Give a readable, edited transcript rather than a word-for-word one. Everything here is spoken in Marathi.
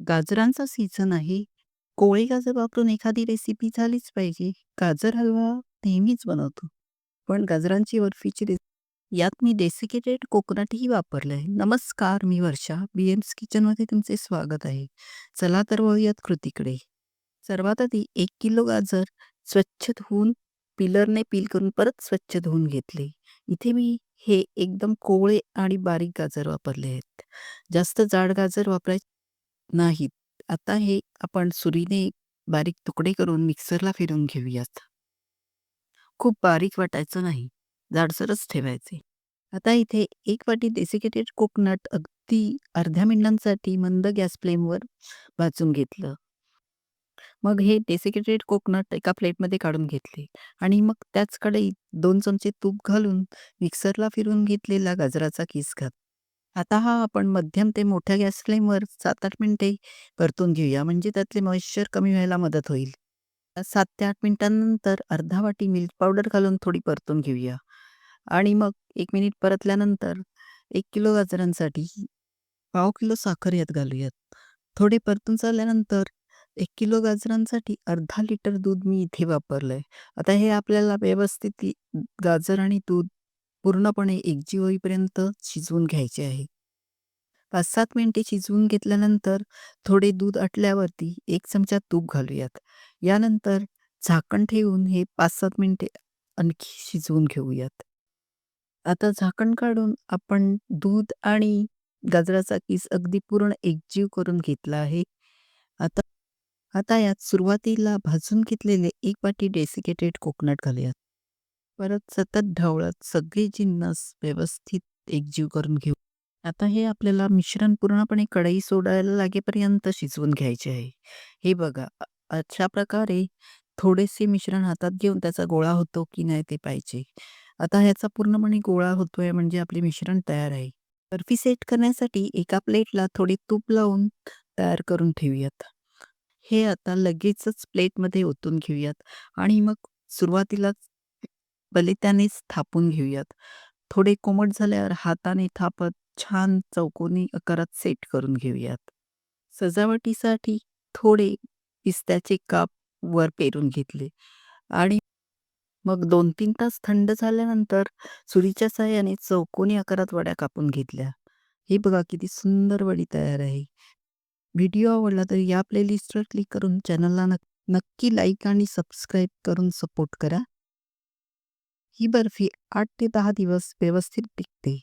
गाजरांचा सीझन आहे. कोवळे गाजर वापरून एखादी रेसिपी झालीच पाहिजे. गाजर हलवा नेहमीच बनवतो. पण गाजरांची बर्फीची यात मी डेसिकेटेड कोकोनटही वापरलंय. नमस्कार, मी वर्षा. बीएम्स किचनमध्ये तुमचे स्वागत आहे. चला तर वळूयात कृतीकडे. सर्वात आधी 1 किलो गाजर स्वच्छ धुवून पिलरने पील करून परत स्वच्छ धुवून घेतले. इथे मी हे एकदम कोवळे आणि बारीक गाजर वापरले आहेत. जास्त जाड गाजर वापरायचे नाहीत. आता हे आपण सुरीने बारीक तुकडे करून मिक्सरला फिरवून घेऊयात. खूप बारीक वाटायचं नाही, जाडसरच ठेवायचे. आता इथे 1 वाटी डेसिकेटेड कोकोनट अगदी अर्ध्या मिनिटांसाठी मंद गॅस फ्लेमवर भाजून घेतलं. मग हे डेसिकेटेड कोकोनट एका प्लेटमध्ये काढून घेतले आणि मग त्याच कढईत 2 चमचे तूप घालून मिक्सरला फिरवून घेतलेला गाजराचा किस घात. आता हा आपण मध्यम ते मोठ्या गॅस फ्लेमवर 7-8 मिनिटे परतून घेऊया, म्हणजे त्यातले मॉइश्चर कमी व्हायला मदत होईल. 7 ते 8 मिनिटांनंतर अर्धा वाटी मिल्क पावडर घालून थोडी परतून घेऊया आणि मग 1 मिनिट परतल्यानंतर 1 किलो गाजरांसाठी पाव किलो साखर यात घालूयात. थोडे परतून झाल्यानंतर 1 किलो गाजरांसाठी अर्धा लिटर दूध मी इथे वापरलंय. आता हे आपल्याला व्यवस्थित गाजर आणि दूध पूर्णपणे एकजीव होईपर्यंत शिजवून घ्यायचे आहे. 5-7 मिनिटे शिजवून घेतल्यानंतर थोडे दूध आटल्यावरती 1 चमचा तूप घालूयात. यानंतर झाकण ठेवून हे 5-7 मिनिटे आणखी शिजवून घेऊयात. आता झाकण काढून आपण दूध आणि गाजराचा किस अगदी पूर्ण एकजीव करून घेतला आहे. आता आता यात सुरुवातीला भाजून घेतलेले 1 वाटी डेसिकेटेड कोकोनट घालूयात. परत सतत ढवळत सगळे जिन्नस व्यवस्थित एकजीव करून घेऊ. आता हे आपल्याला मिश्रण पूर्णपणे कढई सोडायला लागेपर्यंत शिजवून घ्यायचे आहे. हे बघा, अशा प्रकारे थोडेसे मिश्रण हातात घेऊन त्याचा गोळा होतो की नाही ते पाहिजे. आता ह्याचा पूर्णपणे गोळा होतोय म्हणजे आपले मिश्रण तयार आहे. बर्फी सेट करण्यासाठी एका प्लेटला थोडे तूप लावून तयार करून ठेवूयात. हे आता लगेचच प्लेटमध्ये ओतून घेऊयात आणि मग सुरुवातीलाच बलित्यानेच थापून घेऊयात. थोडे कोमट झाल्यावर हाताने थापत छान चौकोनी आकारात सेट करून घेऊयात. सजावटीसाठी थोडे पिस्त्याचे काप वर पेरून घेतले आणि मग 2-3 तास थंड झाल्यानंतर सुरीच्या साहाय्याने चौकोनी आकारात वड्या कापून घेतल्या. हे बघा किती सुंदर वडी तयार आहे. व्हिडिओ आवडला तर या प्लेलिस्टवर क्लिक करून चॅनलला नक्की लाईक आणि सबस्क्राईब करून सपोर्ट करा. ही बर्फी 8 ते 10 दिवस व्यवस्थित टिकते.